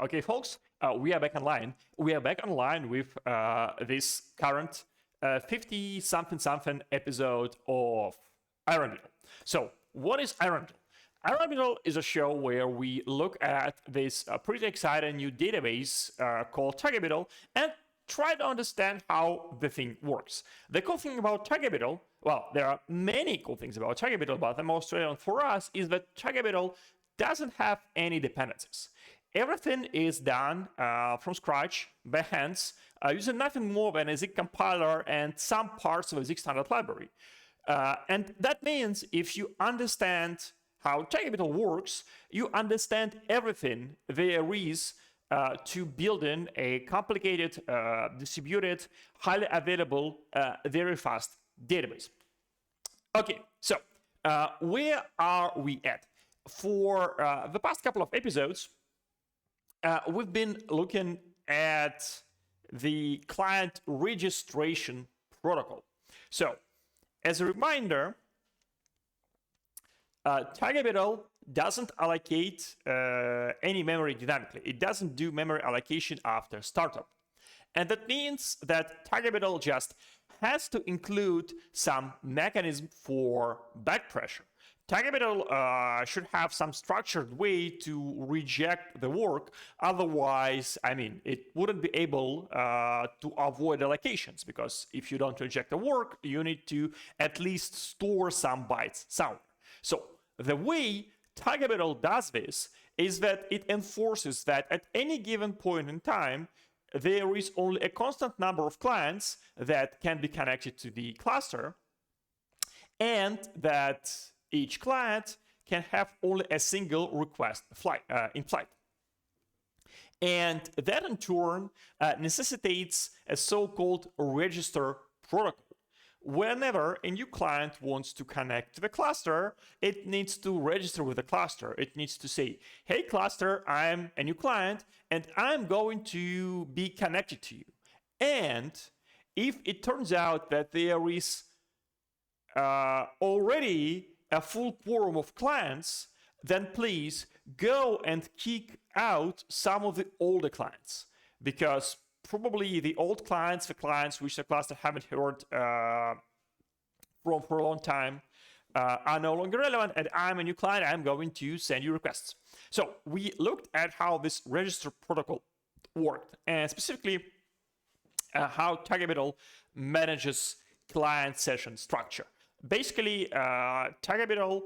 Okay, folks, we are back online. We are back online with this current 50-something episode of Iron Beetle. So, what is Iron Beetle? Iron Beetle is a show where we look at this pretty exciting new database called TargetBeetle and try to understand how the thing works. The cool thing about TargetBeetle, well, there are many cool things about TargetBeetle, but the most relevant for us is that TargetBeetle doesn't have any dependencies. Everything is done from scratch by hands using nothing more than a Zig compiler and some parts of a Zig standard library. And that means if you understand how TargetBeetle works, you understand everything there is to building a complicated, distributed, highly available, very fast database. Okay, so where are we at? For the past couple of episodes, we've been looking at the client registration protocol. So, as a reminder, TargetBeetle doesn't allocate any memory dynamically. It doesn't do memory allocation after startup. And that means that TargetBeetle just has to include some mechanism for back pressure. TargetBeetle should have some structured way to reject the work. Otherwise, it wouldn't be able to avoid allocations, because if you don't reject the work, you need to at least store some bytes somewhere. So the way TargetBeetle does this is that it enforces that at any given point in time, there is only a constant number of clients that can be connected to the cluster, and that each client can have only a single request in flight. And that in turn necessitates a so-called register protocol. Whenever a new client wants to connect to the cluster, it needs to register with the cluster. It needs to say, hey cluster, I'm a new client and I'm going to be connected to you. And if it turns out that there is already a full quorum of clients, then please go and kick out some of the older clients, because probably the old clients, the clients which the cluster haven't heard from for a long time, are no longer relevant, and I'm a new client, I'm going to send you requests. So we looked at how this register protocol worked, and specifically how TargetBeetle manages client session structure. Basically, TargetBeetle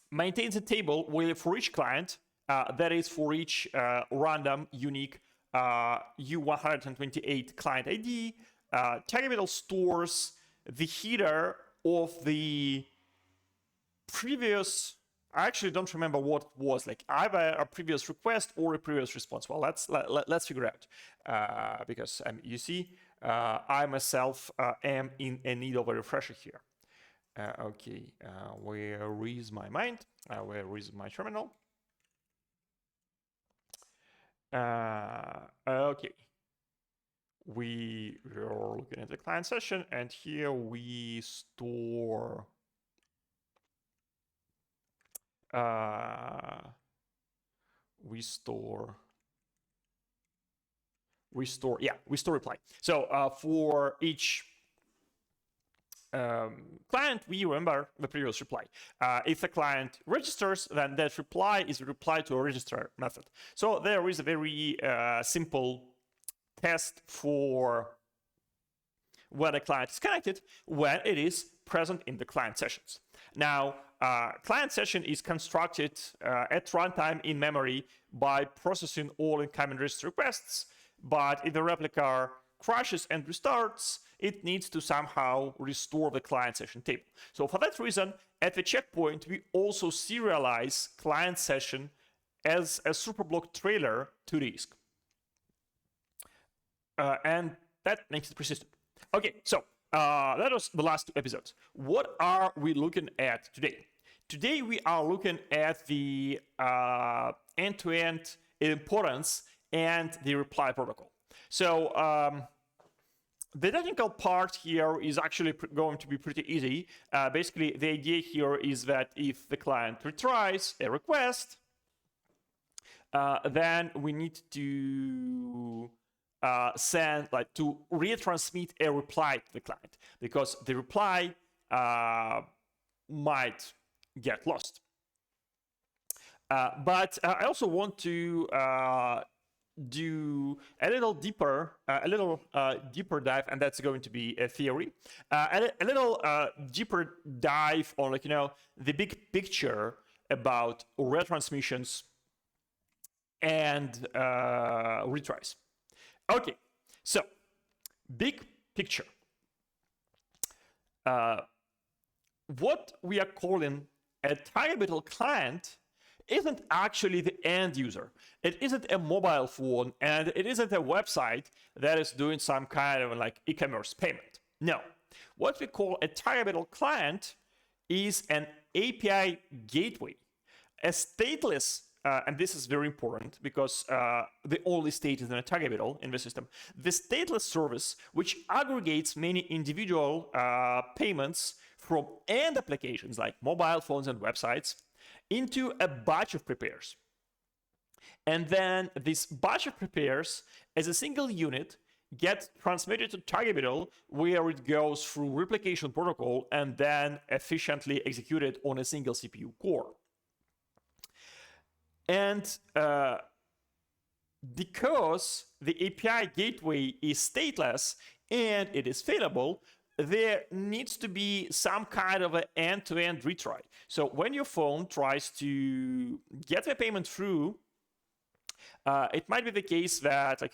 maintains a table for each client, that is for each random, unique U128 client ID. Target stores the header of the previous. I actually don't remember what it was, like either a previous request or a previous response. Well, let's figure out, because you see, I myself am in need of a refresher here. Okay, where is my mind? Where is my terminal? Okay. We are looking at the client session, and here we store reply. So for each client, we remember the previous reply. If the client registers, then that reply is a reply to a register method. So there is a very simple test for when a client is connected, when it is present in the client sessions. Now, client session is constructed at runtime in memory by processing all incoming register requests, but if the replica crashes and restarts, it needs to somehow restore the client session table. So for that reason, at the checkpoint, we also serialize client session as a superblock trailer to disk. And that makes it persistent. Okay, so that was the last two episodes. What are we looking at today? Today we are looking at the end-to-end idempotency and the reply protocol. So the technical part here is actually going to be pretty easy. Basically, the idea here is that if the client retries a request, then we need to send, like, to retransmit a reply to the client, because the reply might get lost. But I also want to do a little deeper dive, and that's going to be a theory, a little deeper dive on, like, the big picture about retransmissions and retries. Okay, so big picture. What we are calling a targetable client isn't actually the end user. It isn't a mobile phone, and it isn't a website that is doing some kind of like e-commerce payment. No, what we call a targetable client is an API gateway, a stateless, and this is very important because the only state is in a targetable in the system, the stateless service which aggregates many individual payments from end applications like mobile phones and websites into a batch of prepares. And then this batch of prepares as a single unit get transmitted to targetable, where it goes through replication protocol and then efficiently executed on a single CPU core. And because the API gateway is stateless and it is failable, there needs to be some kind of an end-to-end retry. So when your phone tries to get the payment through, it might be the case that, like,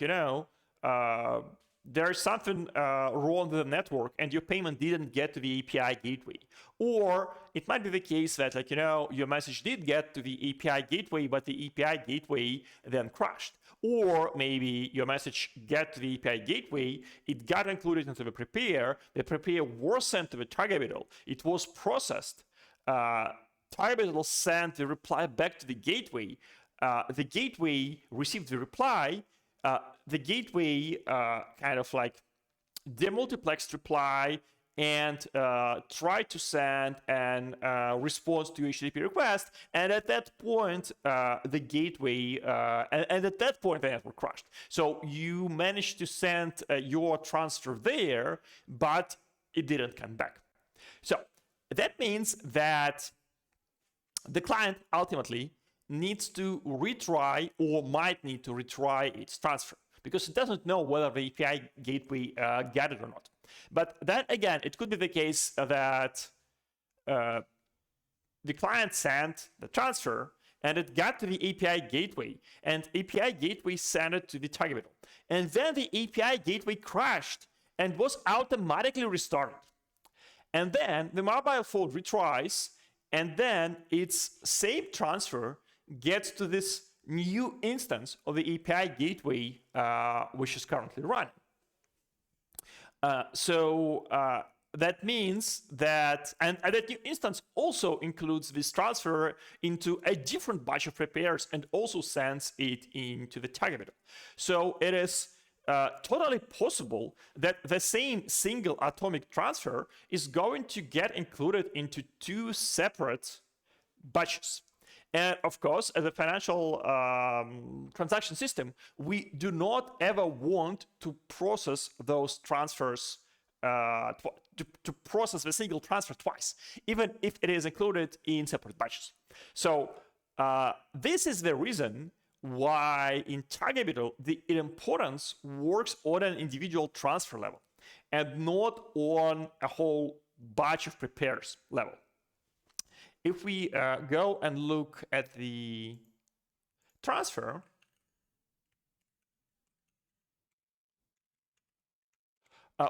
there's something wrong with the network and your payment didn't get to the API gateway. Or it might be the case that, like, your message did get to the API gateway, but the API gateway then crashed. Or maybe your message got to the API gateway, it got included into the prepare was sent to the targetable, it was processed, targetable sent the reply back to the gateway, the gateway received the reply, the gateway kind of like demultiplexed reply and tried to send an response to your HTTP request, and at that point the gateway and at that point the network crashed. So you managed to send your transfer there, but it didn't come back. So that means that the client ultimately needs to retry, or might need to retry, its transfer, because it doesn't know whether the API gateway got it or not. But then again, it could be the case that the client sent the transfer and it got to the API gateway, and API gateway sent it to the target middle. And then the API gateway crashed and was automatically restarted. And then the mobile phone retries, and then its same transfer gets to this new instance of the API gateway, which is currently running. That means that, and that new instance also includes this transfer into a different batch of repairs and also sends it into the target middle. So it is totally possible that the same single atomic transfer is going to get included into two separate batches. And of course, as a financial transaction system, we do not ever want to process those transfers, to process the single transfer twice, even if it is included in separate batches. So this is the reason why in target middle, the idempotency works on an individual transfer level and not on a whole batch of repairs level. If we go and look at the transfer,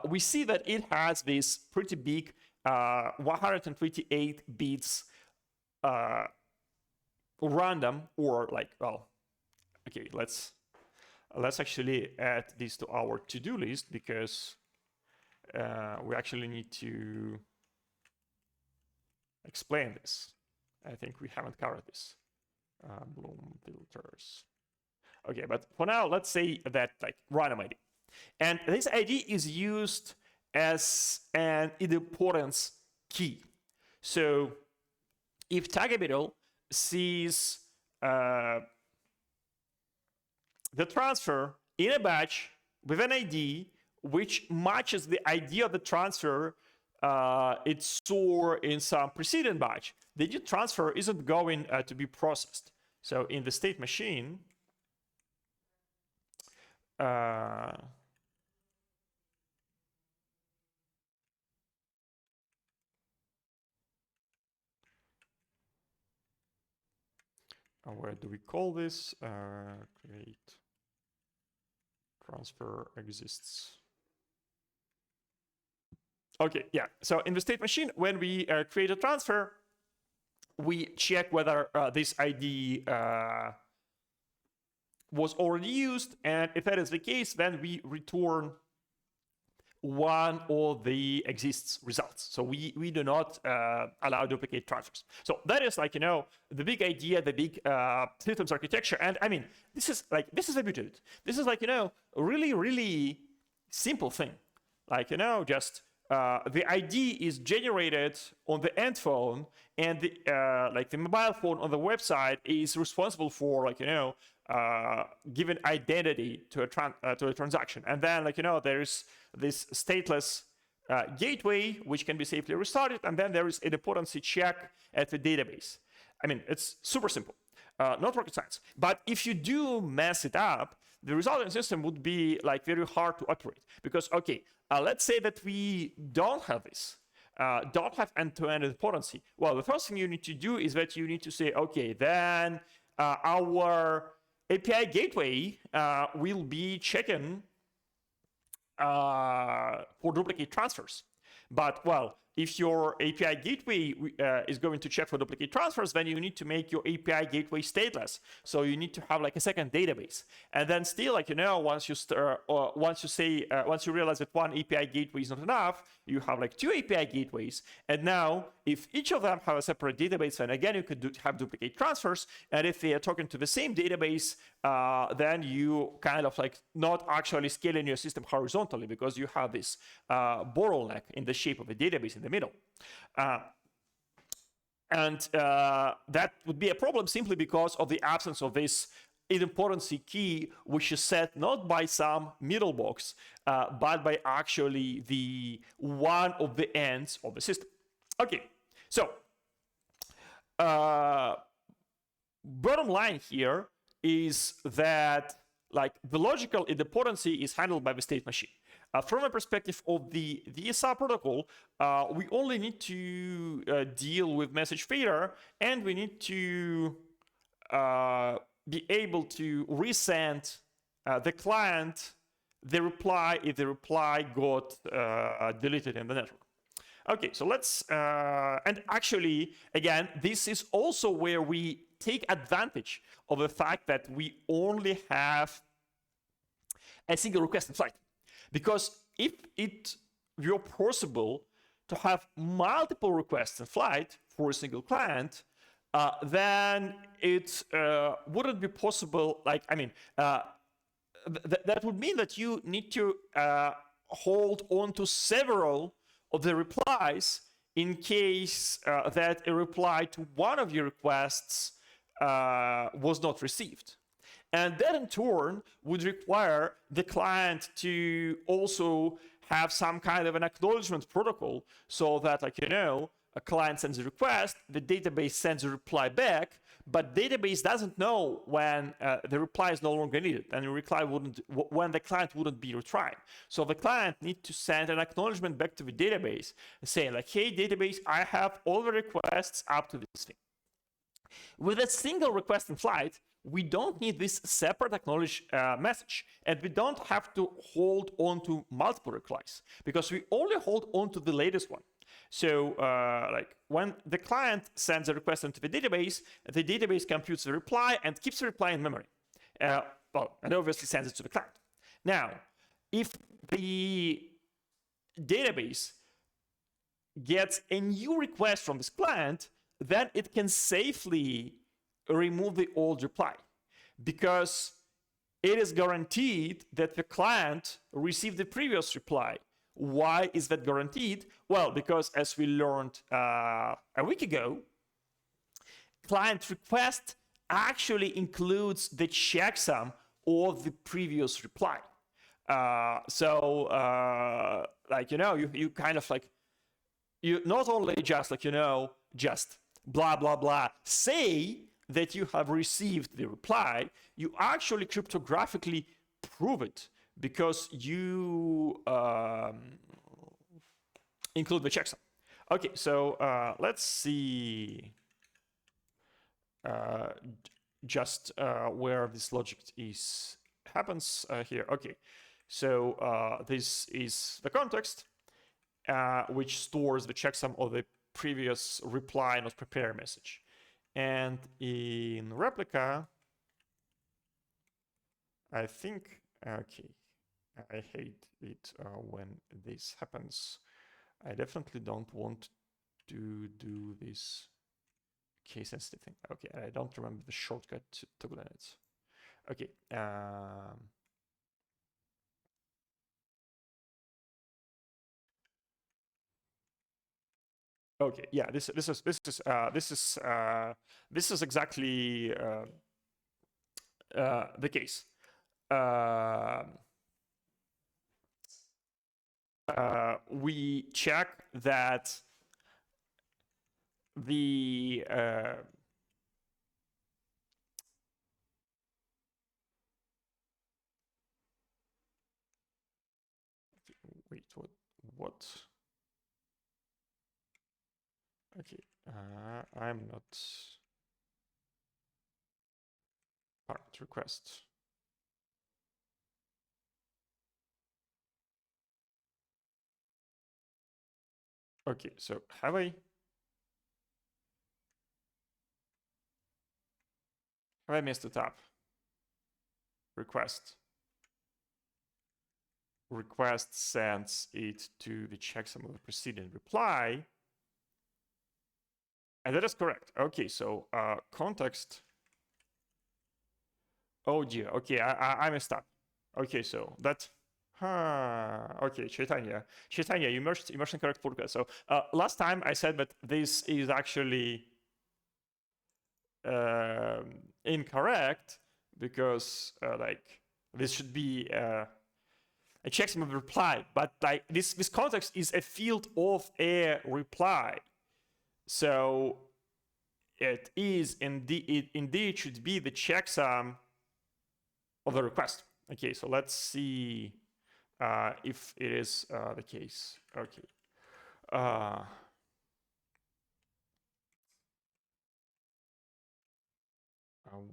we see that it has this pretty big 128 bits random, or like, well, okay, let's actually add this to our to-do list, because we actually need to explain this. I think we haven't covered this. Bloom filters. Okay, but for now, let's say that like random ID. And this ID is used as an idempotency key. So if target middle sees the transfer in a batch with an ID which matches the ID of the transfer it saw in some preceding batch, the new transfer isn't going to be processed. So in the state machine, where do we call this? Create transfer exists. Okay, yeah. So in the state machine, when we create a transfer, we check whether this ID was already used, and if that is the case, then we return one of the exists results. So we do not allow duplicate transfers. So that is like, you know, the big idea, the big systems architecture. And I mean, this is a beauty. This is like, you know, a really, really simple thing. Like, you know, just the ID is generated on the end phone, and the like the mobile phone on the website is responsible for, like, you know, given identity to a transaction. And then, like, you know, there's this stateless gateway which can be safely restarted, and then there is a idempotency check at the database. I mean, it's super simple, not rocket science. But if you do mess it up, the resulting system would be like very hard to operate, because okay, let's say that we don't have this, don't have end-to-end idempotency. Well, the first thing you need to do is that you need to say, okay, then our API gateway will be checking for duplicate transfers. But well, if your API gateway is going to check for duplicate transfers, then you need to make your API gateway stateless. So you need to have like a second database. And then still, like, you know, once you realize that one API gateway is not enough, you have like two API gateways. And now, if each of them have a separate database, then again, you could have duplicate transfers. And if they are talking to the same database, then you kind of like not actually scaling your system horizontally, because you have this bottleneck in the shape of a database in the middle. That would be a problem simply because of the absence of this idempotency key, which is set not by some middle box, but by actually the one of the ends of the system. Okay, so bottom line here is that like the logical idempotency is handled by the state machine. From a perspective of the DSR protocol, we only need to deal with message failure, and we need to be able to resend the client the reply if the reply got deleted in the network. Okay, so let's, and actually, again, this is also where we take advantage of the fact that we only have a single request in flight. Because if it were possible to have multiple requests in flight for a single client, then it wouldn't be possible, like, I mean, that would mean that you need to hold on to several of the replies in case that a reply to one of your requests was not received. And that in turn would require the client to also have some kind of an acknowledgement protocol so that, like, a client sends a request, the database sends a reply back, but database doesn't know when the reply is no longer needed, and the reply when the client wouldn't be retrying. So the client needs to send an acknowledgement back to the database saying, like, hey, database, I have all the requests up to this thing. With a single request in flight, we don't need this separate acknowledge message, and we don't have to hold on to multiple replies because we only hold on to the latest one. So like when the client sends a request into the database computes the reply and keeps the reply in memory. Well, and obviously sends it to the client. Now, if the database gets a new request from this client, then it can safely remove the old reply because it is guaranteed that the client received the previous reply. Why is that guaranteed? Well, because as we learned a week ago, client request actually includes the checksum of the previous reply. Like, you kind of like, you not only just like, just blah, blah, blah, say that you have received the reply, you actually cryptographically prove it because you include the checksum. Okay, so let's see just where this logic happens here. Okay, so this is the context which stores the checksum of the previous reply not prepare message. And in replica, I think, okay, I hate it when this happens. I definitely don't want to do this case sensitive thing. Okay, I don't remember the shortcut to toggle it. Okay. Okay, yeah, this is exactly the case. We check that the wait, what? Okay, I'm not part request. Okay, so have I missed a tab? Request sends it to the checksum of the preceding reply. And that is correct. Okay, so context. Oh dear. Okay, I messed up. Okay, so that. Okay, Chaitanya, you immersed in correct protocol. So last time I said that this is actually incorrect because like this should be a checksum of reply, but like this context is a field of a reply. So it is indeed should be the checksum of the request. Okay, so let's see if it is the case. Okay.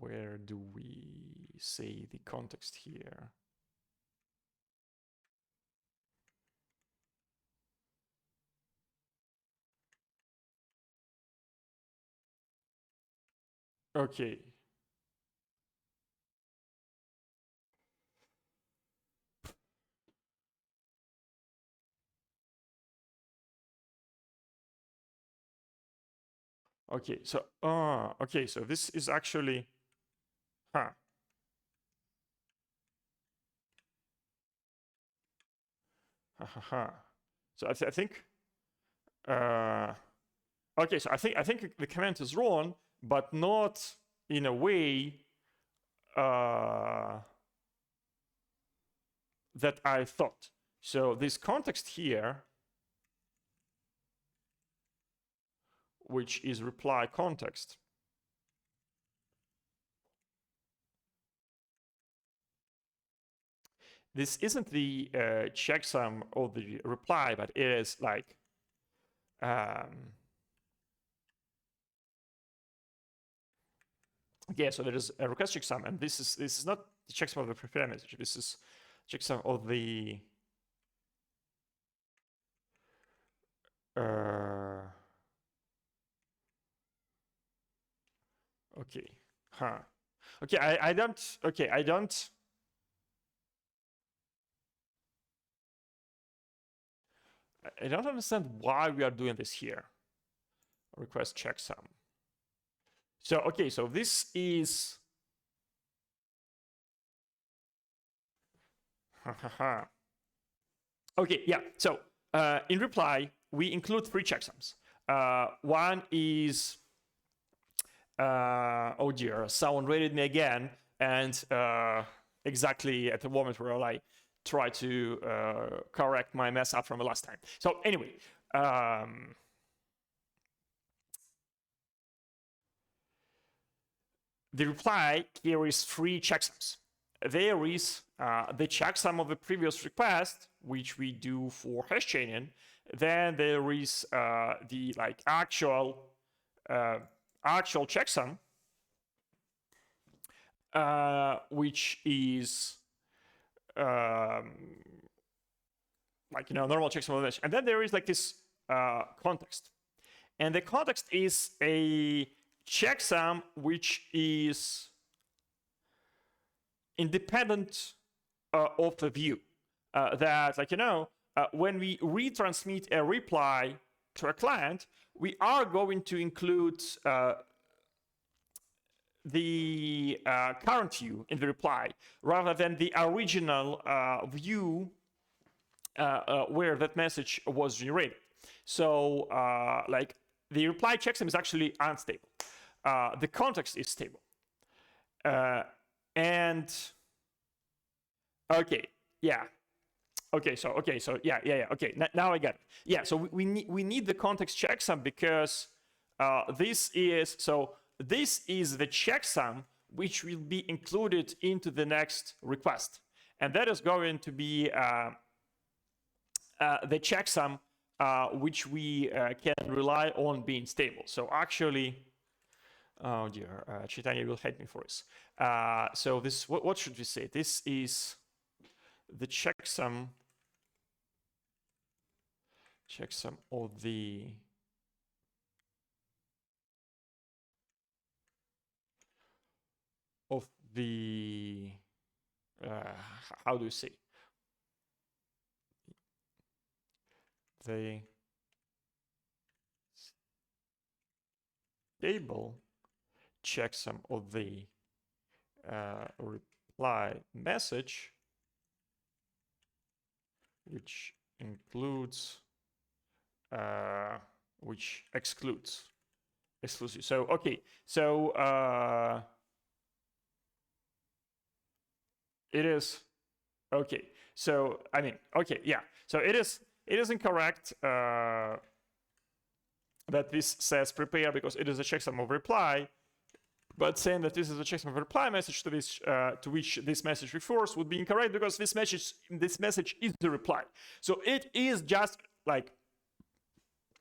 where do we say the context here? Okay. Okay, so this is actually, huh. So I think, okay, so I think the comment is wrong, but not in a way that I thought. So this context here, which is reply context, this isn't the checksum of the reply, but it is like yeah, so there is a request checksum, and this is not the checksum of the prepare message. This is checksum of the okay, huh? Okay, I don't. Okay, I don't. I don't understand why we are doing this here. Request checksum. So okay, so this is okay, yeah. So in reply, we include 3 checksums. One is oh dear, someone rated me again, and exactly at the moment where I try to correct my mess up from the last time. So anyway, the reply carries 3 checksums. There is the checksum of the previous request, which we do for hash chaining. Then there is the like actual checksum, which is like normal checksum of the mesh. And then there is like this context, and the context is a checksum which is independent of the view. That like when we retransmit a reply to a client, we are going to include the current view in the reply rather than the original view where that message was generated. So like the reply checksum is actually unstable. The context is stable. And okay, yeah. Okay, so yeah. Okay, now I get it. Yeah, so we need the context checksum because this is the checksum which will be included into the next request, and that is going to be the checksum which we can rely on being stable. So actually, oh dear, Chaitanya will hate me for this. So this, what should we say? This is the checksum of the how do you say, the stable checksum of the reply message, which includes which excludes exclusive. So okay, so it is okay. So I mean, okay, yeah. So it is incorrect that this says prepare because it is a checksum of reply, but saying that this is a checksum of reply message to this to which this message refers would be incorrect because this message is the reply. So it is just like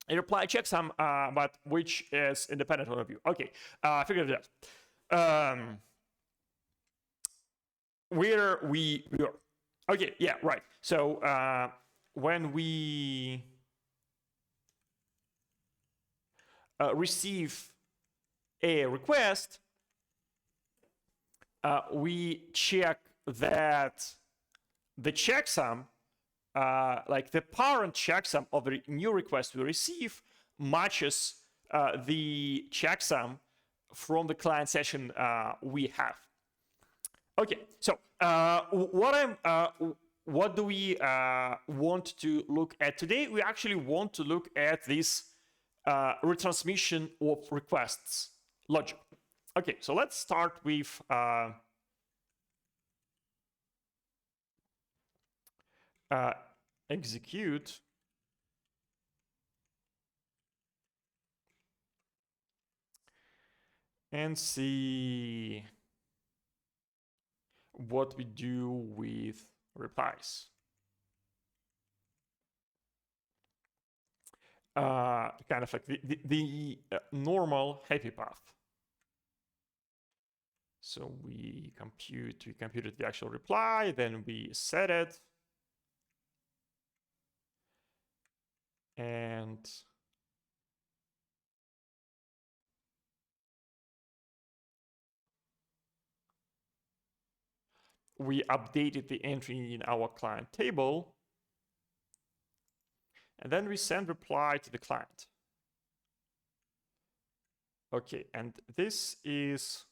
a reply checksum, but which is independent of the view. Okay, I figured it out. where we are. Okay, yeah, right. So when we receive a request, we check that the checksum, like the parent checksum of the new request we receive, matches the checksum from the client session we have. Okay, so what do we want to look at today? We actually want to look at this retransmission of requests logic. Okay, so let's start with execute and see what we do with replies. Kind of like the normal happy path. So we computed the actual reply, then we set it. And we updated the entry in our client table. And then we send reply to the client. Okay, and this is...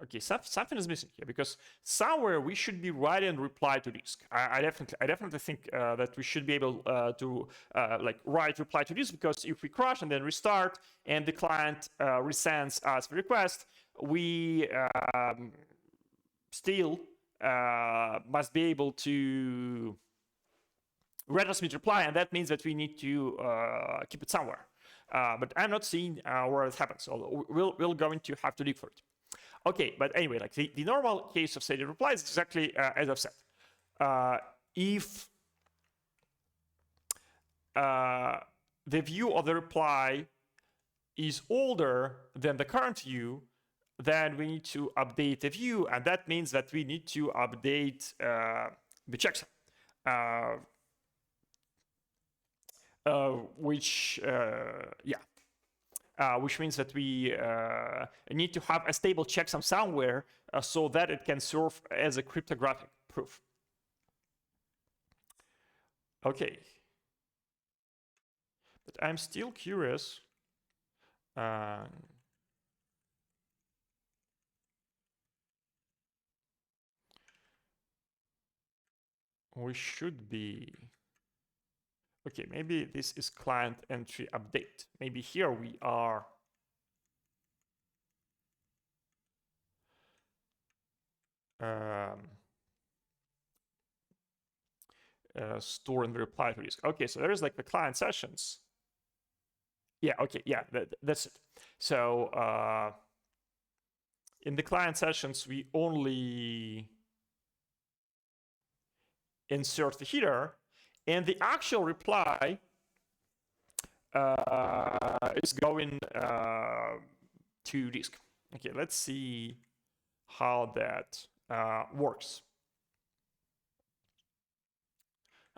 Okay, something is missing here, because somewhere we should be writing reply to disk. I definitely think that we should be able to like write reply to disk, because if we crash and then restart and the client resends us the request, we still must be able to retransmit reply, and that means that we need to keep it somewhere. But I'm not seeing where it happens, so we're going to have to dig for it. Okay, but anyway, like the normal case of setting replies is exactly as I've said. If the view of the reply is older than the current view, then we need to update the view, and that means that we need to update the checksum, which means that we need to have a stable checksum somewhere so that it can serve as a cryptographic proof. Okay. But I'm still curious. We should be... Okay, maybe this is client entry update. Maybe here we are... store and reply to this. Okay, so there's like the client sessions. Yeah, okay, yeah, that's it. So in the client sessions, we only insert the header, and the actual reply is going to disk. Okay, let's see how that works.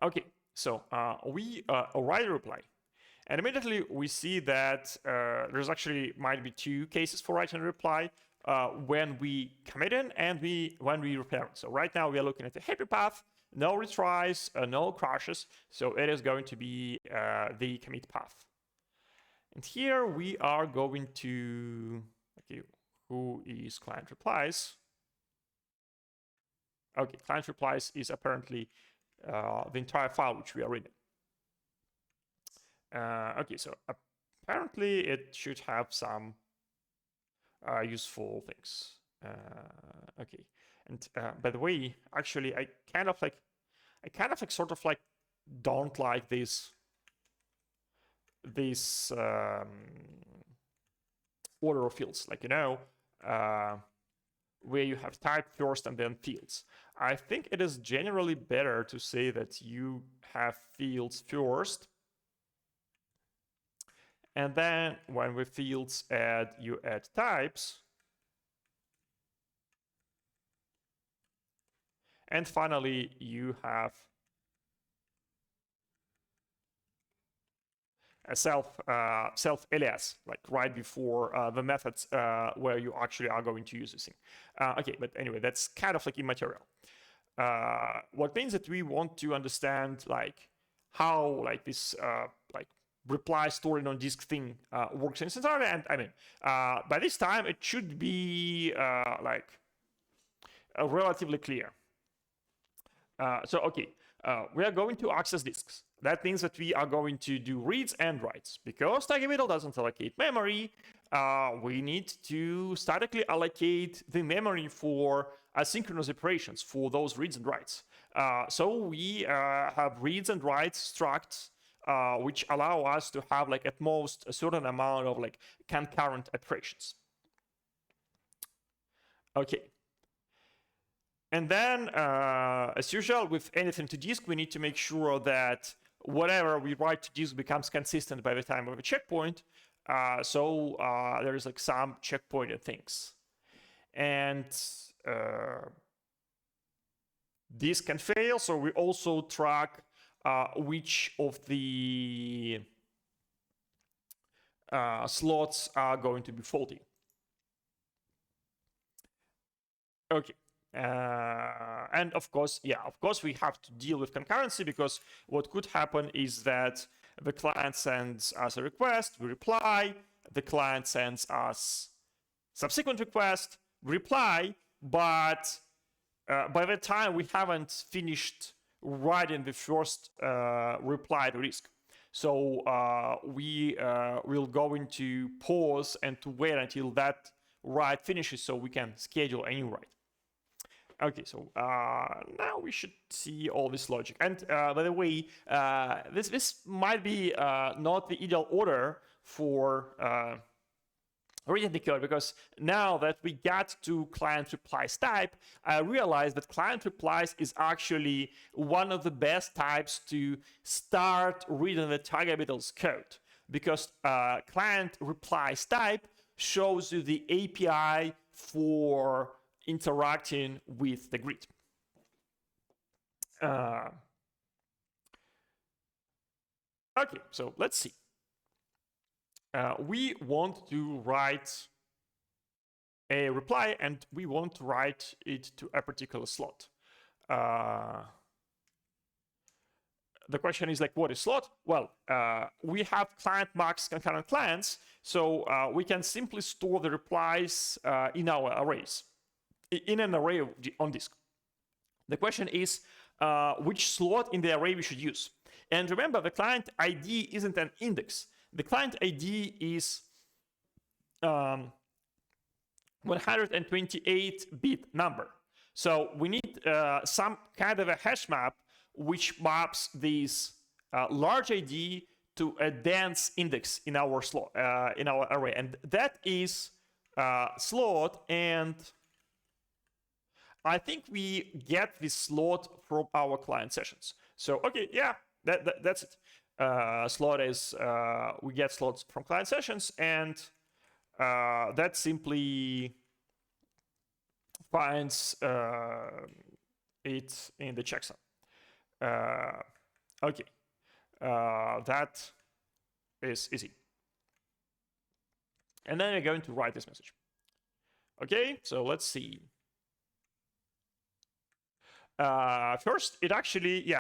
Okay, so we write a reply, and immediately we see that there's actually might be two cases for writing a reply, when we commit in and when we repair it. So right now we are looking at the happy path, no retries, no crashes, so it is going to be the commit path. And here we are going to, okay, who is client replies? Okay, client replies is apparently the entire file which we are reading. Okay, so apparently it should have some useful things. Okay, and by the way, actually, I kind of sort of like don't like this order of fields, like, you know, where you have type first and then fields. I think it is generally better to say that you have fields first And then when we fields add, you add types. And finally, you have a self alias, like right before the methods where you actually are going to use this thing. Okay, but anyway, that's kind of like immaterial. What means that we want to understand like how like this like reply storing on disk thing works in Sensata. And I mean, by this time it should be like relatively clear. So okay, we are going to access disks. That means that we are going to do reads and writes. Because TigerBeetle doesn't allocate memory, we need to statically allocate the memory for asynchronous operations for those reads and writes. So we have reads and writes structs which allow us to have like at most a certain amount of like concurrent operations. Okay. And then, as usual, with anything to disk, we need to make sure that whatever we write to disk becomes consistent by the time of a checkpoint. So there is like some checkpoint and things. And this can fail, so we also track which of the slots are going to be faulty. Okay. And of course, we have to deal with concurrency, because what could happen is that the client sends us a request, we reply, the client sends us subsequent request, we reply, but by the time we haven't finished writing the first reply to disk. So we will go into pause and to wait until that write finishes so we can schedule a new write. Okay, so now we should see all this logic. And by the way, this might be not the ideal order for reading the code, because now that we got to client replies type, I realized that client replies is actually one of the best types to start reading the TigerBeetle's code, because client replies type shows you the API for interacting with the grid. Okay, so let's see. We want to write a reply, and we want to write it to a particular slot. The question is like, what is slot? Well, we have client max concurrent clients, so we can simply store the replies in our arrays, in an array on disk. The question is which slot in the array we should use. And remember, the client ID isn't an index. The client ID is 128-bit number. So we need some kind of a hash map which maps this large ID to a dense index in our slot, in our array, and that is slot. And I think we get this slot from our client sessions. So okay, yeah, that's it. Slot is we get slots from client sessions, and that simply finds it in the checksum. Okay, that is easy. And then I'm going to write this message. Okay, so let's see. First, it actually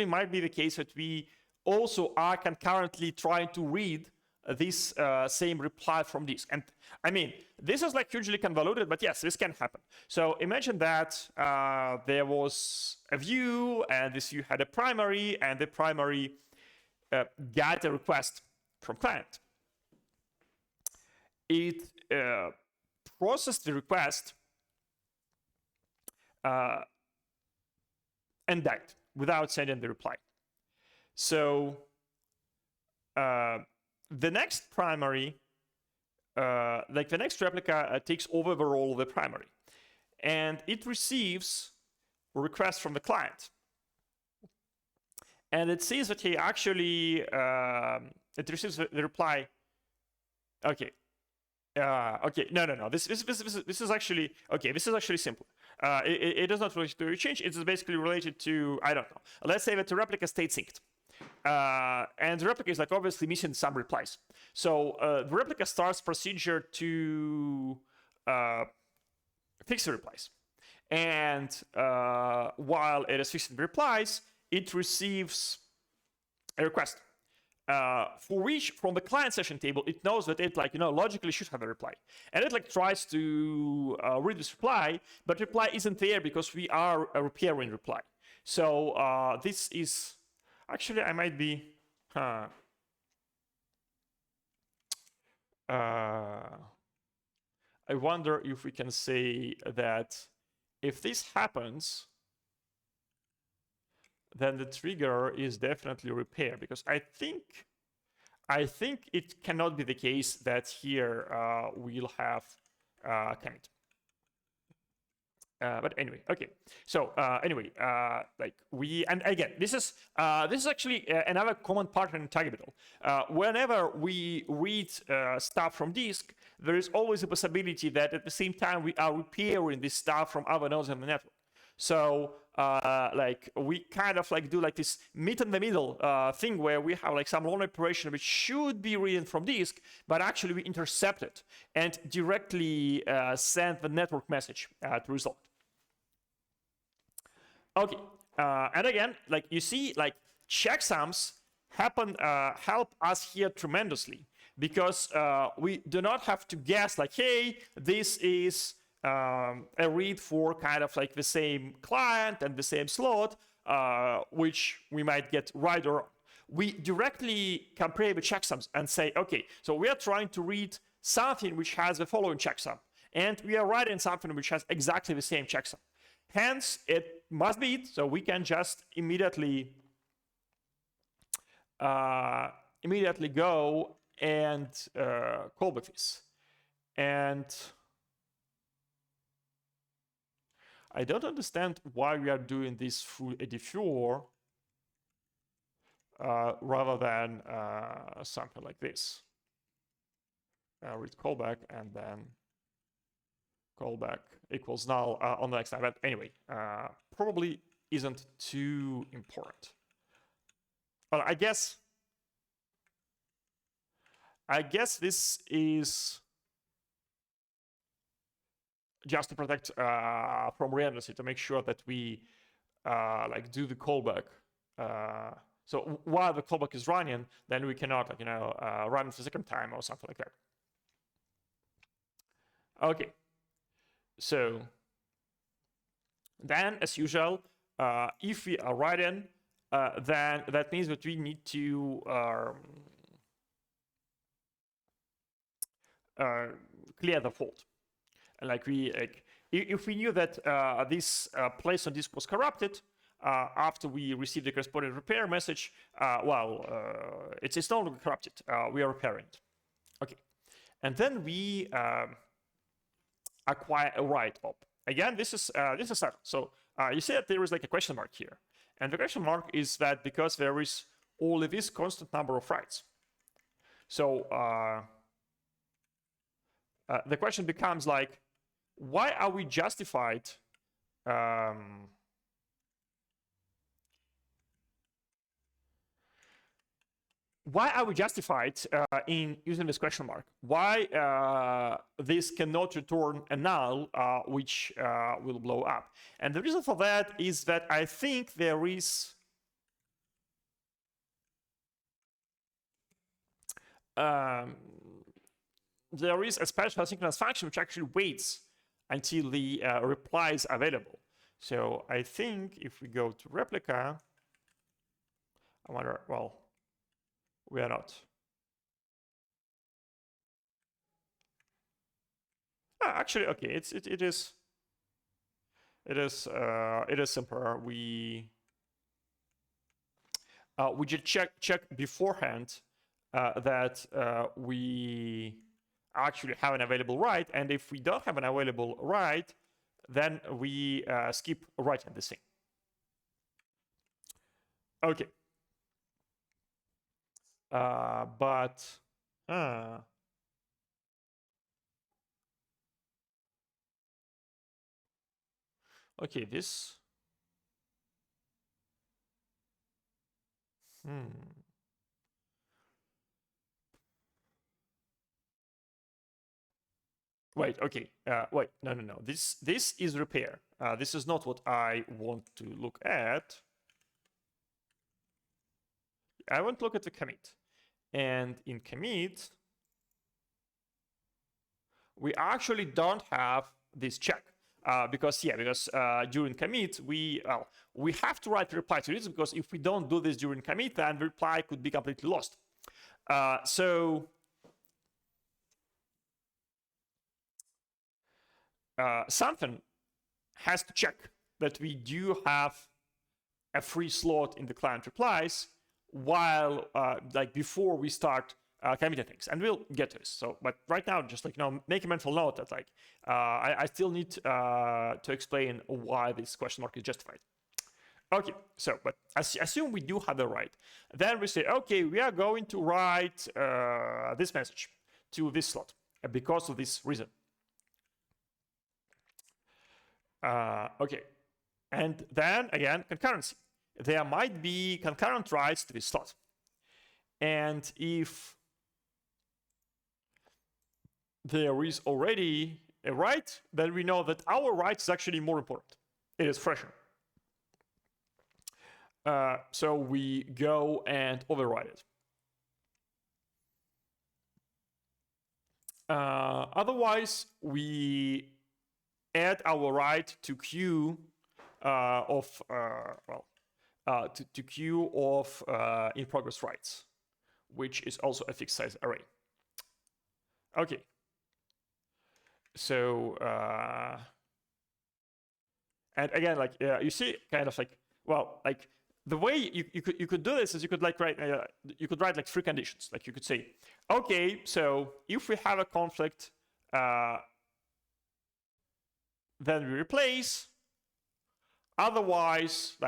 might be the case that we also are concurrently trying to read this same reply from disk. And I mean, this is like hugely convoluted, but yes, this can happen. So imagine that there was a view, and this view had a primary, and the primary got a request from client. It processed the request and died without sending the reply. So the next primary, like the next replica takes over the role of the primary, and it receives a request from the client. and it sees that he actually it receives the reply. Okay. Okay. No. This is actually okay. This is actually simple. It is not related to a change. It is basically related to, I don't know. Let's say that the replica stayed synced. And the replica is like obviously missing some replies. So the replica starts procedure to fix the replies. And while it is fixing the replies, it receives a request. For which, from the client session table, it knows that it logically should have a reply, and it tries to read this reply, but reply isn't there because we are repairing reply. So this is actually, I might be I wonder if we can say that if this happens, then the trigger is definitely repair, because I think it cannot be the case that here we'll have commit. But anyway, okay. So anyway, and again, this is actually another common pattern in Target. Whenever we read stuff from disk, there is always a possibility that at the same time we are repairing this stuff from other nodes in the network. So we kind of do this meet in the middle thing where we have some long operation which should be reading from disk, but actually we intercept it and directly send the network message to result. Okay, and again, you see, checksums help us here tremendously, because we do not have to guess hey, this is a read for kind of the same client and the same slot, which we might get right or wrong. We directly compare the checksums and say, okay, so we are trying to read something which has the following checksum, and we are writing something which has exactly the same checksum. Hence, it must be it, so we can just immediately go and call back this. And I don't understand why we are doing this through a defer rather than something like this. Read callback and then callback equals null on the next time. But anyway, probably isn't too important. Well, I guess this is just to protect from redundancy, to make sure that we do the callback. So while the callback is running, then we cannot run it the second time or something like that. Okay. So then, as usual, if we are writing, then that means that we need to clear the fault. And if we knew that this place on disk was corrupted after we received the corresponding repair message, it's no longer corrupted. We are repairing it. Okay, and then we acquire a write op. Again, this is subtle. So you see that there is a question mark here, and the question mark is that because there is only this constant number of writes. So the question becomes why are we justified in using this question mark? Why this cannot return a null which will blow up? And the reason for that is that I think there is a special asynchronous function which actually waits until the reply is available. So I think if we go to replica, I wonder, well, we are not. Actually, okay, it is simpler. We just check beforehand that we actually have an available write, and if we don't have an available write, then we skip writing this thing. Okay. But okay, this. Wait, okay. Wait, no. This is repair. This is not what I want to look at. I want to look at the commit. And in commit, we actually don't have this check. Because during commit, we have to write a reply to this, because if we don't do this during commit, then the reply could be completely lost. Something has to check that we do have a free slot in the client replies while before we start committing things, and we'll get to this. So, but right now, just make a mental note that I still need to explain why this question mark is justified. Okay, so but assume we do have the right. Then we say, okay, we are going to write this message to this slot because of this reason. Okay, and then again, concurrency. There might be concurrent writes to this slot. And if there is already a write, then we know that our write is actually more important. It is fresher. So we go and override it. Otherwise, we add our write to queue of queue of in progress writes, which is also a fixed size array. Okay. So and again, you see, kind of the way you could do this is you could write like three conditions. Like you could say, okay, so if we have a conflict, then we replace. Otherwise,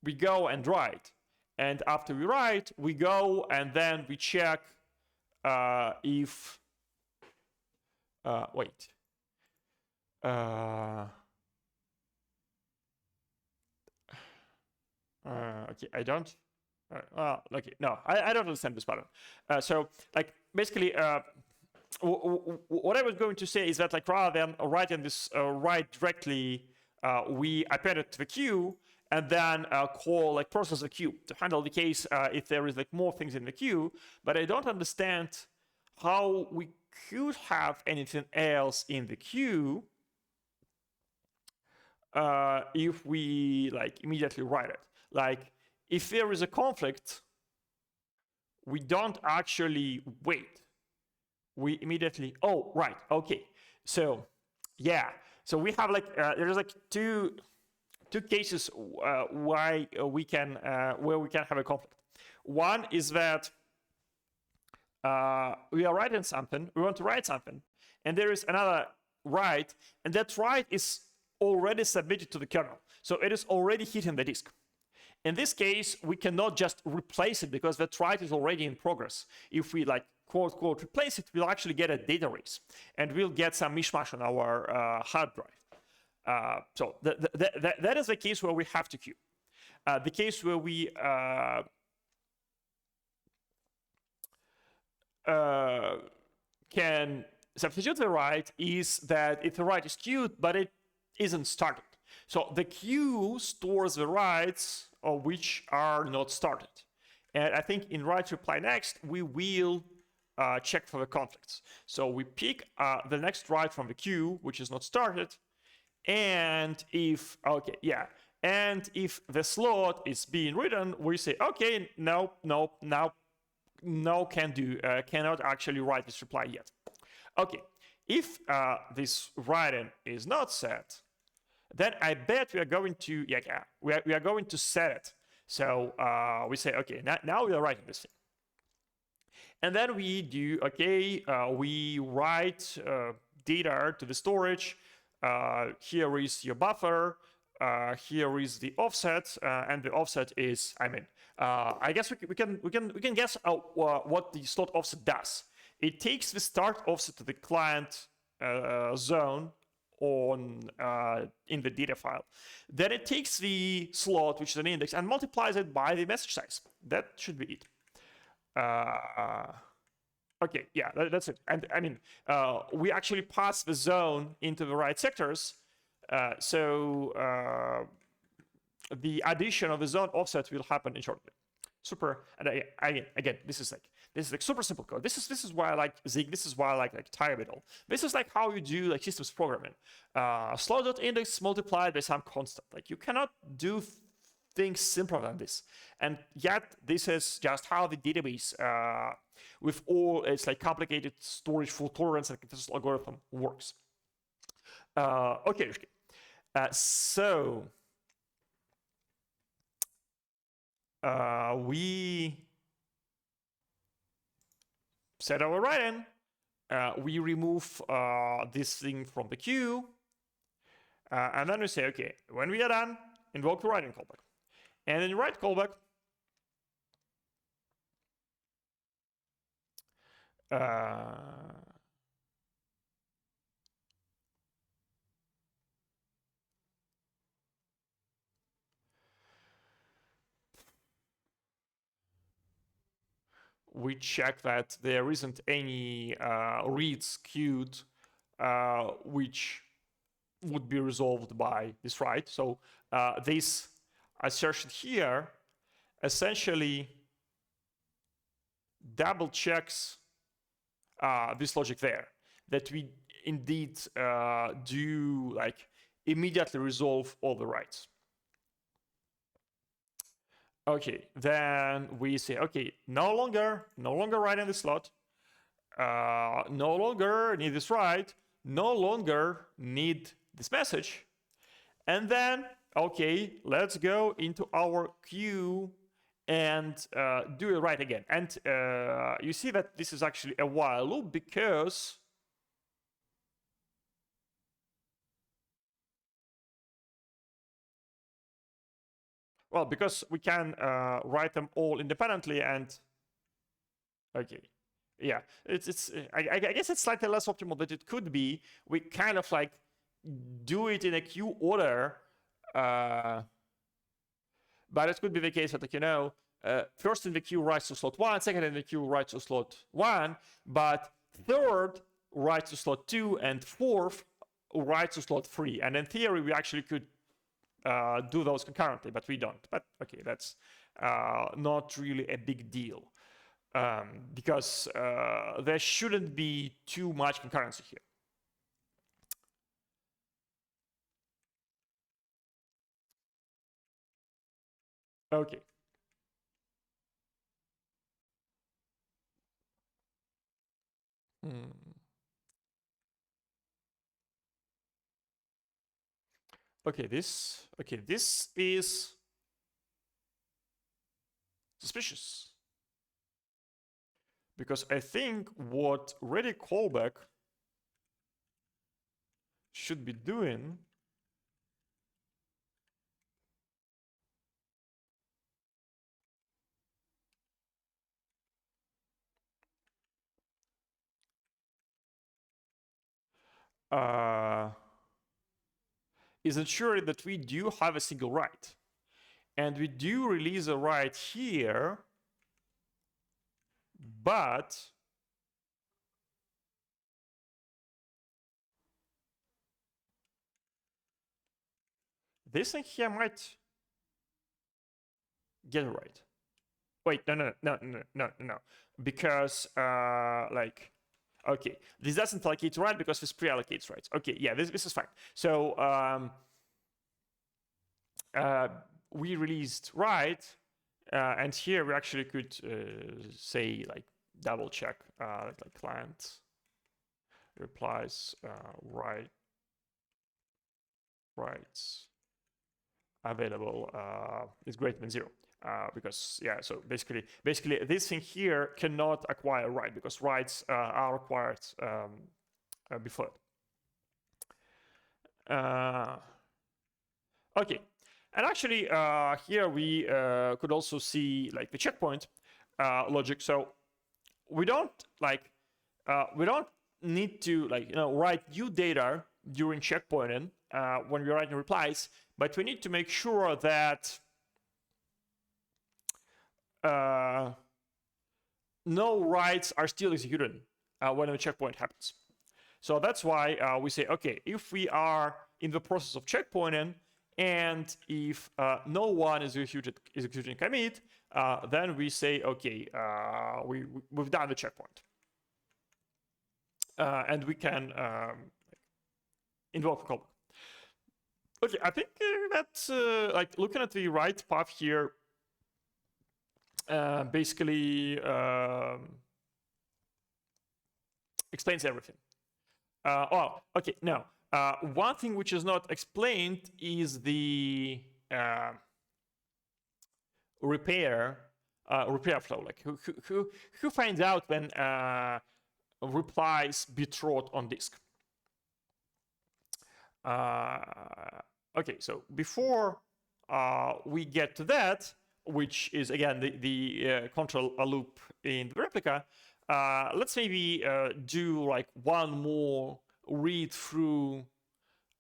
we go and write, and after we write, we go and then we check if wait. Okay, I don't. Okay, no, I don't understand this pattern. So, basically, what I was going to say is that, rather than writing this write directly, we append it to the queue and then call process the queue to handle the case if there is more things in the queue. But I don't understand how we could have anything else in the queue if we immediately write it. If there is a conflict, we don't actually wait. We immediately, oh, right, okay. So, yeah. So we have there's two cases why we can where we can have a conflict. One is that we are writing something, we want to write something, and there is another write, and that write is already submitted to the kernel. So it is already hitting the disk. In this case, we cannot just replace it because that write is already in progress. If we quote replace it, we'll actually get a data race, and we'll get some mishmash on our hard drive. So that is the case where we have to queue. The case where we can substitute the write is that if the write is queued, but it isn't started. So the queue stores the writes which are not started. And I think in write reply next, we will check for the conflicts. So we pick the next write from the queue, which is not started. And if, okay, yeah. And if the slot is being written, we say, okay, no, cannot actually write this reply yet. Okay, if this writing is not set, then I bet we are going to, we are going to set it. So we say, okay, now we are writing this thing. And then we do, okay, we write data to the storage. Here is your buffer. here is the offset, and the offset is, I guess we can guess what the slot offset does. It takes the start offset to the client zone on in the data file. Then it takes the slot, which is an index, and multiplies it by the message size. That should be it. Okay, yeah, that's it. And we actually pass the zone into the right sectors, so the addition of the zone offset will happen shortly. Super. And again, this is like super simple code. This is why I like Zig. This is why I like Tigebiddle. This is like how you do like systems programming. Slot.index multiplied by some constant. Like you cannot do things simpler than this. And yet this is just how the database with all its like complicated storage fault tolerance and consensus algorithm works. Okay, so we set our write-in. We remove this thing from the queue, and then we say, okay, when we are done, invoke the write-in callback. And in write callback, we check that there isn't any reads queued which would be resolved by this write. So this assertion here essentially double checks this logic there, that we indeed do like immediately resolve all the writes. Okay, then we say, okay, no longer write in the slot, no longer need this write, no longer need this message, and then, okay, let's go into our queue and do it right again. And you see that this is actually a while loop because we can write them all independently. And okay, yeah, I guess it's slightly less optimal than it could be. We kind of like do it in a queue order, but it could be the case that, like, first in the queue writes to slot 1, second in the queue writes to slot 1, but third writes to slot 2, and fourth writes to slot 3. And in theory, we actually could do those concurrently, but we don't. But okay, that's not really a big deal, because there shouldn't be too much concurrency here. Okay. Okay, this is suspicious, because I think what ready callback should be doing is ensuring that we do have a single write, and we do release a write here, but this thing here might get it right. Wait, no, because like, okay, this doesn't allocate right because this pre-allocates rights. Okay, yeah, this is fine. So we released write, and here we actually could say like double check like client replies writes available is greater than 0. Because yeah, so basically this thing here cannot acquire write because writes are required before it. Okay, and actually here we could also see like the checkpoint logic. So we don't need to write new data during checkpointing when we're writing replies, but we need to make sure that no writes are still executed when a checkpoint happens. So that's why we say, okay, if we are in the process of checkpointing and if no one is executing commit, then we say, okay, we've done the checkpoint. And we can invoke a callback. Okay, I think that's like looking at the right path here. Basically explains everything. Okay, now one thing which is not explained is the repair flow. Like who finds out when replies betrothed on disk? Okay, so before we get to that, which is again the control loop in the replica, let's maybe do like one more read through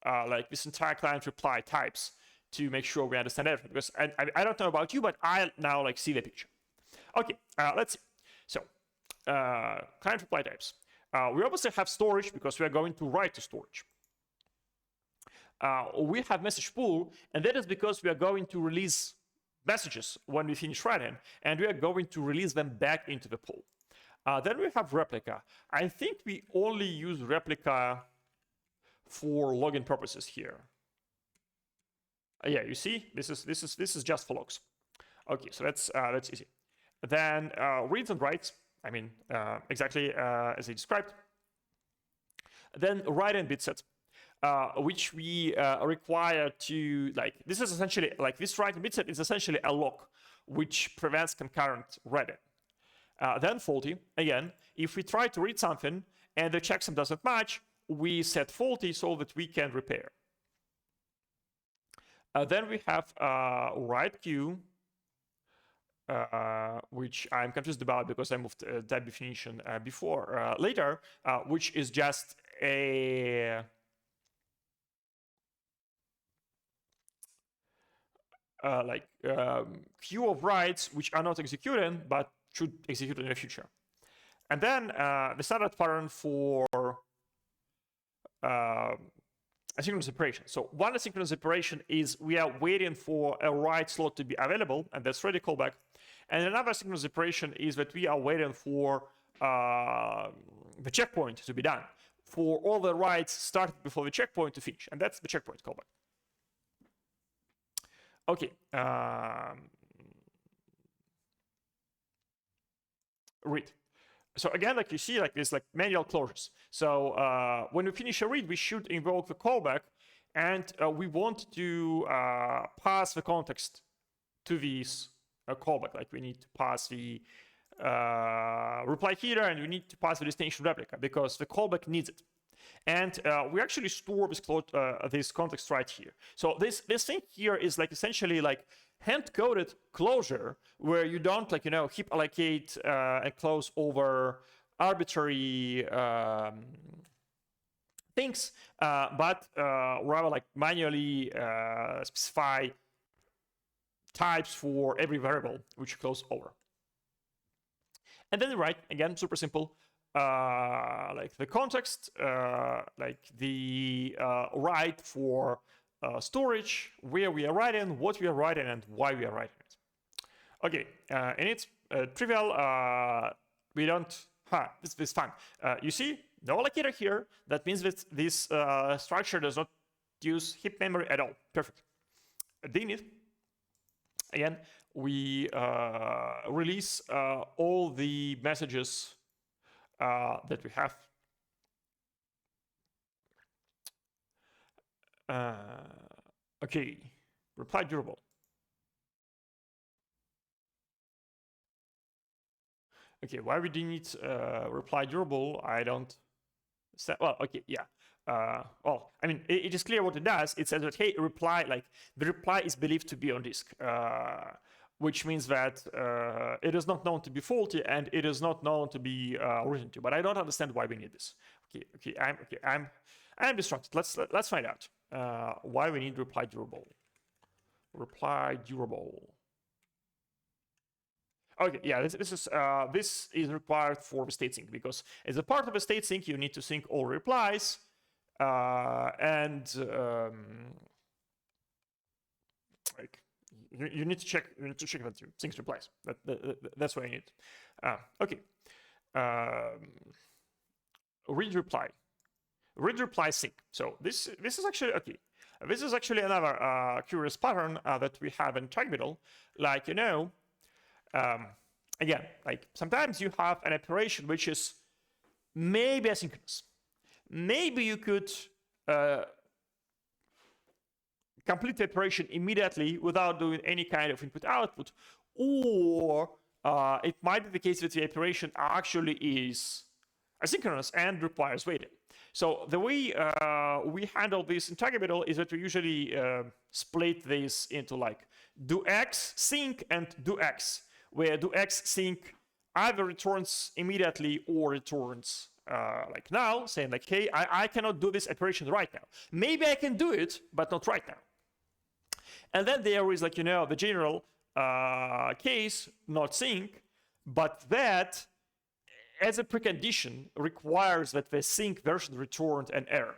like this entire client reply types to make sure we understand everything, because I don't know about you, but I now like see the picture. Okay, let's see. So client reply types. We obviously have storage because we are going to write to storage. We have message pool, and that is because we are going to release messages when we finish writing, and we are going to release them back into the pool. Then we have replica. I think we only use replica for login purposes here. Yeah, you see, this is just for logs. Okay, so that's easy. Then reads and writes. I mean, exactly as I described. Then write and bit sets. Which we require to, like, this is essentially, like, this write and bit set is essentially a lock which prevents concurrent writing. Then faulty, again, if we try to read something and the checksum doesn't match, we set faulty so that we can repair. Then we have write queue, which I'm confused about because I moved that definition before later, which is just a queue of writes which are not executing but should execute in the future. And then the standard pattern for asynchronous separation. So one asynchronous separation is we are waiting for a write slot to be available, and that's ready callback. And another asynchronous separation is that we are waiting for the checkpoint to be done, for all the writes started before the checkpoint to finish, and that's the checkpoint callback. Okay. Read. So again, like you see, like there's like manual closures. So when we finish a read, we should invoke the callback, and we want to pass the context to this callback. Like we need to pass the reply header, and we need to pass the destination replica because the callback needs it. And we actually store this context right here. So this thing here is like essentially like hand-coded closure where you don't heap allocate and close over arbitrary things, but rather like manually specify types for every variable which you close over. And then write, again, super simple. Like the context, like the write for storage, where we are writing, what we are writing, and why we are writing it. Okay, and it's trivial. We don't. This is fun. You see, no allocator here. That means that this structure does not use heap memory at all. Perfect. Init. Again, we release all the messages that we have. Okay, reply durable. Okay, why we do need reply durable? I don't. Well, okay, yeah. well, I mean, it is clear what it does. It says that, hey, reply, like the reply is believed to be on disk, which means that it is not known to be faulty and it is not known to be written to. But I don't understand why we need this. I'm distracted. Let's find out why we need reply durable. Reply durable. Okay, yeah, this is required for the state sync, because as a part of a state sync, you need to sync all replies, and like you need to check that you sync replies. That's what I need. Okay, read reply sync. So this is actually okay. This is actually another curious pattern that we have in TrackBiddle. Like, you know, again, like sometimes you have an operation which is maybe asynchronous. Maybe you could complete the operation immediately without doing any kind of input-output, or it might be the case that the operation actually is asynchronous and requires waiting. So the way we handle this in TrackBiddle is that we usually split this into like do X sync and do X, where do X sync either returns immediately or returns like now, saying like, hey, I cannot do this operation right now. Maybe I can do it, but not right now. And then there is, like, you know, the general case, not sync, but that as a precondition requires that the sync version returned an error.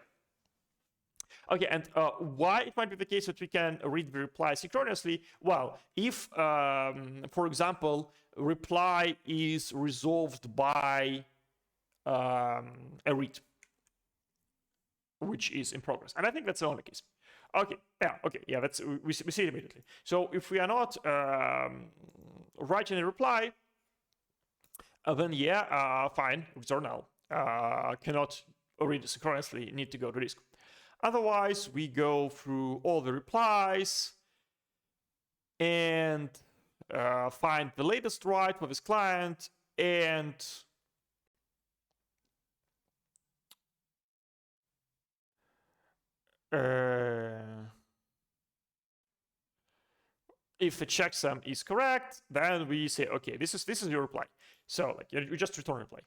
Okay, and why it might be the case that we can read the reply synchronously? Well, if, for example, reply is resolved by a read, which is in progress. And I think that's the only case. Okay, yeah, that's we see it immediately. So if we are not writing a reply, then yeah, fine, return null. Cannot read synchronously, need to go to disk. Otherwise, we go through all the replies and find the latest write for this client, and if the checksum is correct, then we say, okay, this is your reply. So like you just return reply.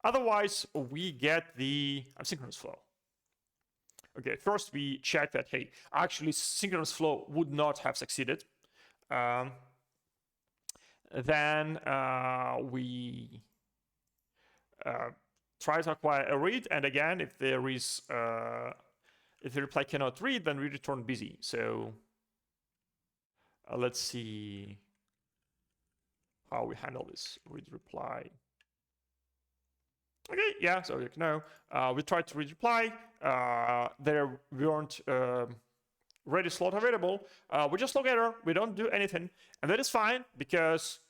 Otherwise, we get the asynchronous flow. Okay, first we check that, hey, actually synchronous flow would not have succeeded. Then we try to acquire a read, and again, if there is if the reply cannot read, then we return busy. So let's see how we handle this read reply. Okay, yeah, so you know, we tried to read reply. There weren't ready slot available. We just log error. We don't do anything, and that is fine because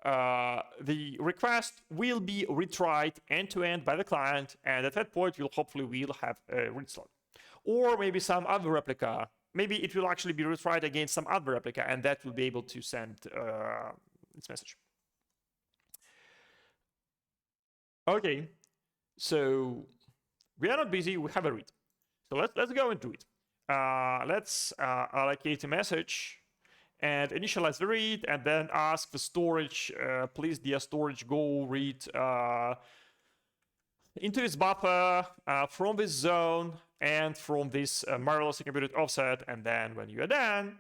the request will be retried end to end by the client, and at that point, we'll hopefully have a read slot, or maybe some other replica. Maybe it will actually be retried against some other replica, and that will be able to send its message. Okay, so we are not busy. We have a read. So let's go and do it. Let's allocate a message and initialize the read, and then ask the storage, please dear storage, go read into this buffer from this zone and from this marvelous computed offset. And then when you are done,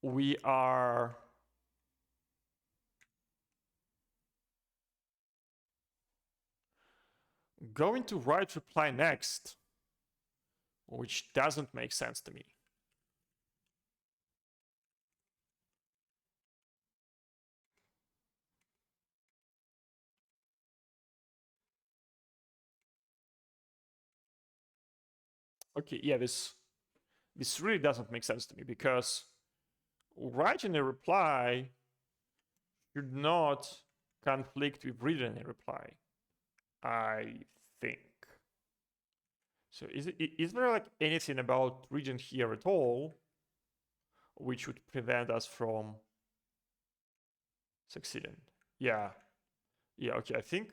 we are going to write reply next, which doesn't make sense to me. Okay, yeah, this really doesn't make sense to me, because writing a reply should not conflict with reading a reply, I think. So is there like anything about reading here at all which would prevent us from succeeding? Yeah, okay, I think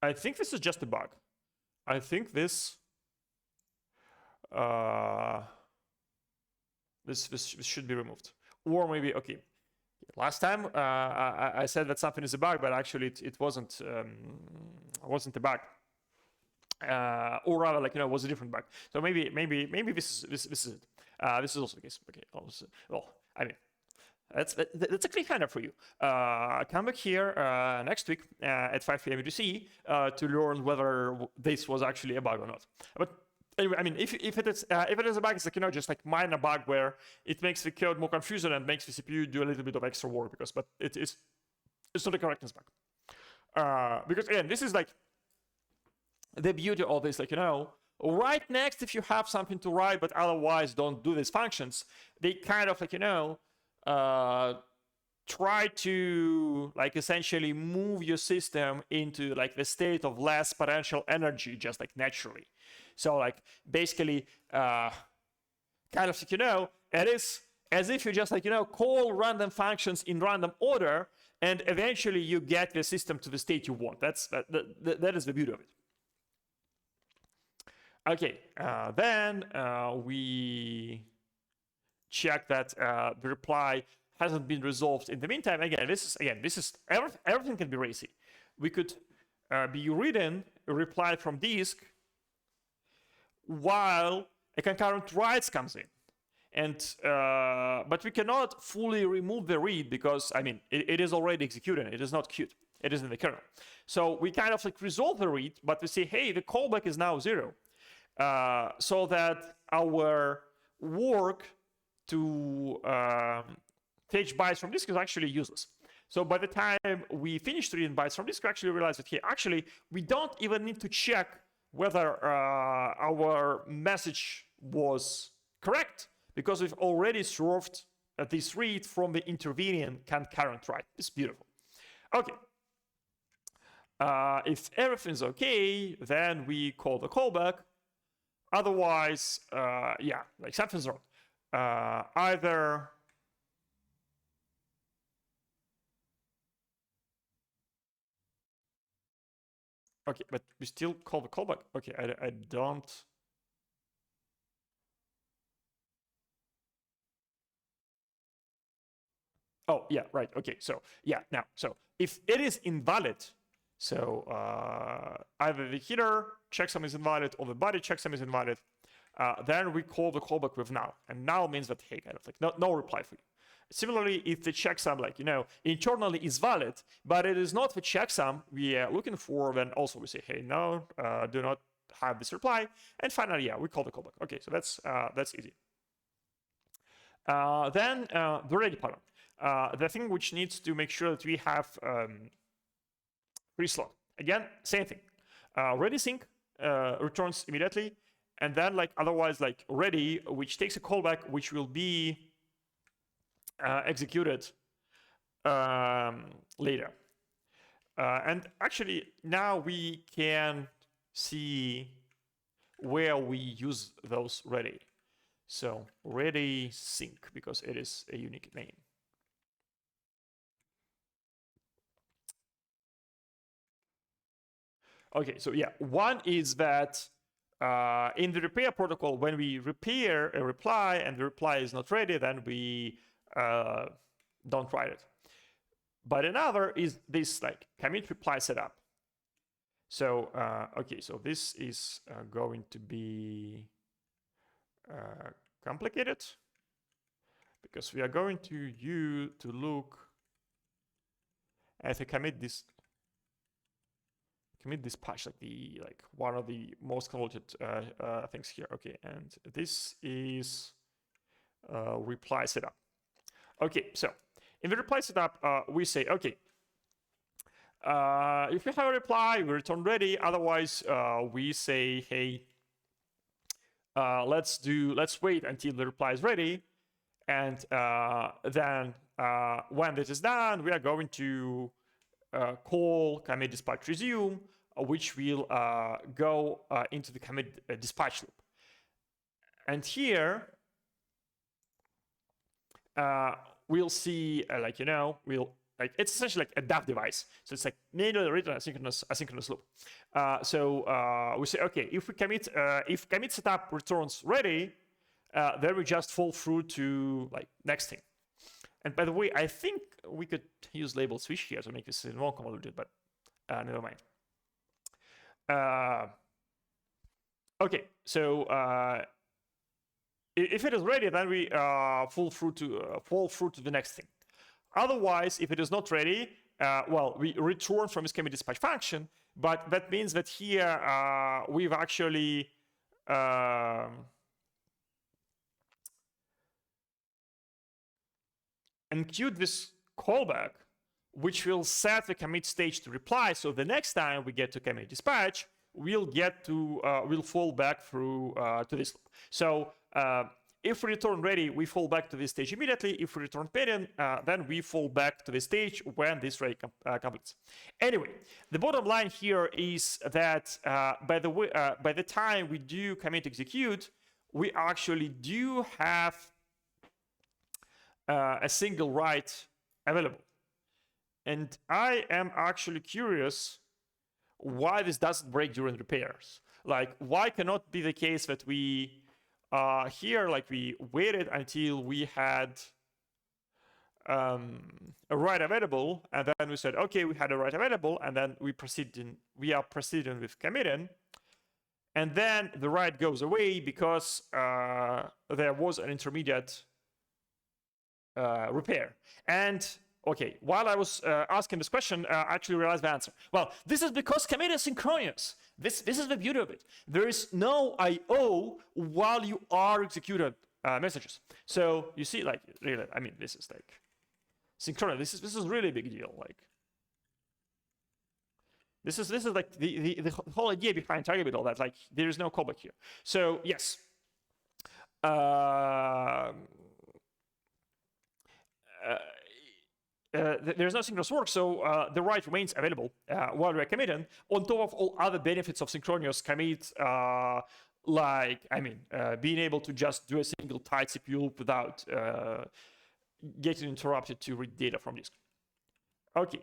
I think this is just a bug. I think this this should be removed, or maybe okay. Last time I said that something is a bug, but actually it wasn't a bug, or rather, like, was a different bug. So maybe this is it. This is also the case. Okay. Also, well, I mean, that's a cliffhanger for you. Come back here next week at 5 p.m. UTC to learn whether this was actually a bug or not. But anyway, I mean, if it is a bug, it's like, just like minor bug where it makes the code more confusing and makes the CPU do a little bit of extra work, but it's not a correctness bug. Because again, this is like the beauty of this, like, right next, if you have something to write but otherwise don't do these functions, they kind of, like, try to, like, essentially move your system into, like, the state of less potential energy, just like naturally. So, like, basically, kind of, like, it is as if you just, like, call random functions in random order, and eventually you get the system to the state you want. That is the beauty of it. Okay, then we check that the reply hasn't been resolved in the meantime. This is everything can be racy. We could be reading a reply from disk while a concurrent writes comes in, and but we cannot fully remove the read because it is already executed. It is not queued. It is in the kernel. So we kind of like resolve the read, but we say, hey, the callback is now 0. So that our work to fetch bytes from disk is actually useless. So by the time we finish reading bytes from disk, we actually realize that, hey, actually, we don't even need to check whether our message was correct, because we've already served this read from the intervening concurrent write. It's beautiful. Okay. If everything's okay, then we call the callback. Otherwise, yeah, like something's wrong. Either okay, but we still call the callback. Okay, I don't. Oh, yeah, right. Okay, so yeah, now, so if it is invalid, so either the header checksum is invalid or the body checksum is invalid, then we call the callback with null. And null means that, hey, kind of like no reply for you. Similarly, if the checksum, like, internally is valid, but it is not the checksum we are looking for, then also we say, hey, no, do not have this reply. And finally, yeah, we call the callback. Okay, so that's easy. Then the ready pattern. The thing which needs to make sure that we have free slot. Again, same thing. Ready sync returns immediately, and then, like, otherwise, like, ready, which takes a callback, which will be executed later. And actually, now we can see where we use those ready. So ready sync, because it is a unique name. Okay, so yeah, one is that in the repair protocol, when we repair a reply and the reply is not ready, then we don't write it. But another is this, like, commit reply setup. So okay, so this is going to be complicated, because we are going to look at a commit dispatch, like one of the most convoluted things here. Okay, and this is reply setup. Okay, so in the reply setup, we say, okay, if we have a reply, we return ready. Otherwise, we say, hey, let's wait until the reply is ready, and then when this is done, we are going to call commit dispatch resume, which will go into the commit dispatch loop. And here we'll see, we'll like it's essentially like a DAF device. So it's like manually written asynchronous loop. So we say, okay, if commit setup returns ready, then we just fall through to like next thing. And by the way, I think we could use label switch here to make this more convoluted, but never mind. Okay, so if it is ready, then we fall through to the next thing. Otherwise, if it is not ready, well, we return from this commit dispatch function, but that means that here we've actually enqueued this callback, which will set the commit stage to reply. So the next time we get to commit dispatch, we'll fall back through to this loop. So if we return ready, we fall back to this stage immediately. If we return pending, then we fall back to the stage when this ready completes. Anyway, the bottom line here is that by the time we do commit execute, we actually do have a single write available. And I am actually curious why this doesn't break during repairs. Like, why cannot be the case that we here, like, we waited until we had a write available, and then we said, okay, we had a write available, and then we are proceeding with committing, and then the write goes away because there was an intermediate repair. And okay, while I was asking this question, I actually realized the answer. Well, this is because commit is synchronous. This is the beauty of it. There is no I/O while you are executing messages. So you see, like, really, I mean, this is like synchronous. This is really a big deal. Like, this is like the whole idea behind target all that. Like, there is no callback here. So yes. There's no synchronous work, so the write remains available while we're committing, on top of all other benefits of synchronous commit, like, I mean, being able to just do a single tight CPU loop without getting interrupted to read data from disk. Okay.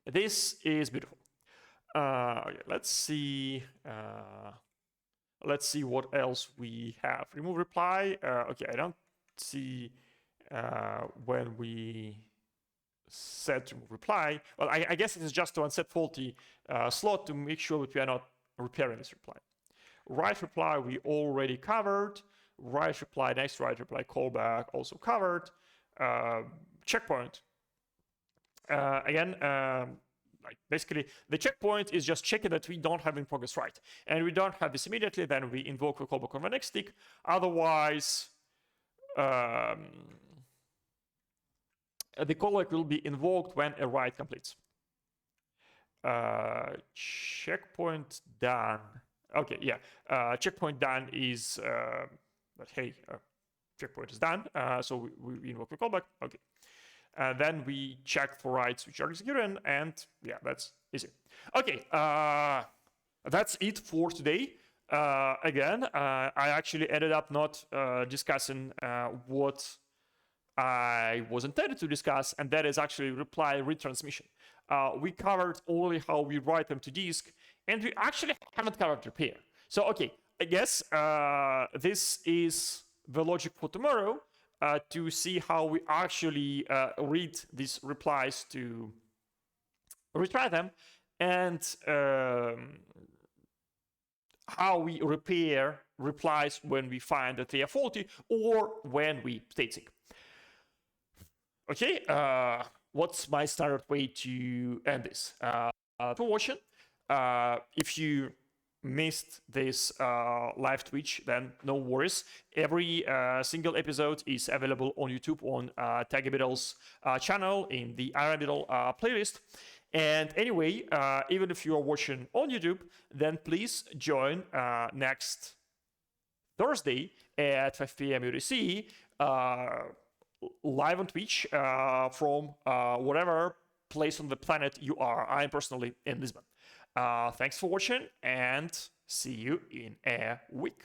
This is beautiful. Okay, let's see what else we have. Remove reply. Okay, I don't see when we set remove reply. Well, I guess it is just to unset faulty slot to make sure that we are not repairing this reply. Write reply we already covered. Write reply, next write reply callback also covered. Checkpoint. Again, like basically the checkpoint is just checking that we don't have in progress write, and we don't have this immediately. Then we invoke the callback on the next tick. Otherwise, the callback will be invoked when a write completes. Checkpoint done. Okay, yeah. Checkpoint done is but hey, checkpoint is done. So we invoke the callback. Okay. Then we check for writes which are executing, and yeah, that's easy. Okay, that's it for today. Again, I actually ended up not discussing what I was intended to discuss, and that is actually reply retransmission. We covered only how we write them to disk, and we actually haven't covered repair. So, okay, I guess this is the logic for tomorrow, to see how we actually read these replies to retry them, and how we repair replies when we find that they are faulty or when we state sync. Okay, what's my standard way to end this? For watching. If you missed this live Twitch, then no worries. Every single episode is available on YouTube on Tagabital's channel in the Arabital playlist. And anyway, even if you are watching on YouTube, then please join next Thursday at 5 p.m. UTC, live on Twitch from whatever place on the planet you are. I'm personally in Lisbon. Thanks for watching, and see you in a week.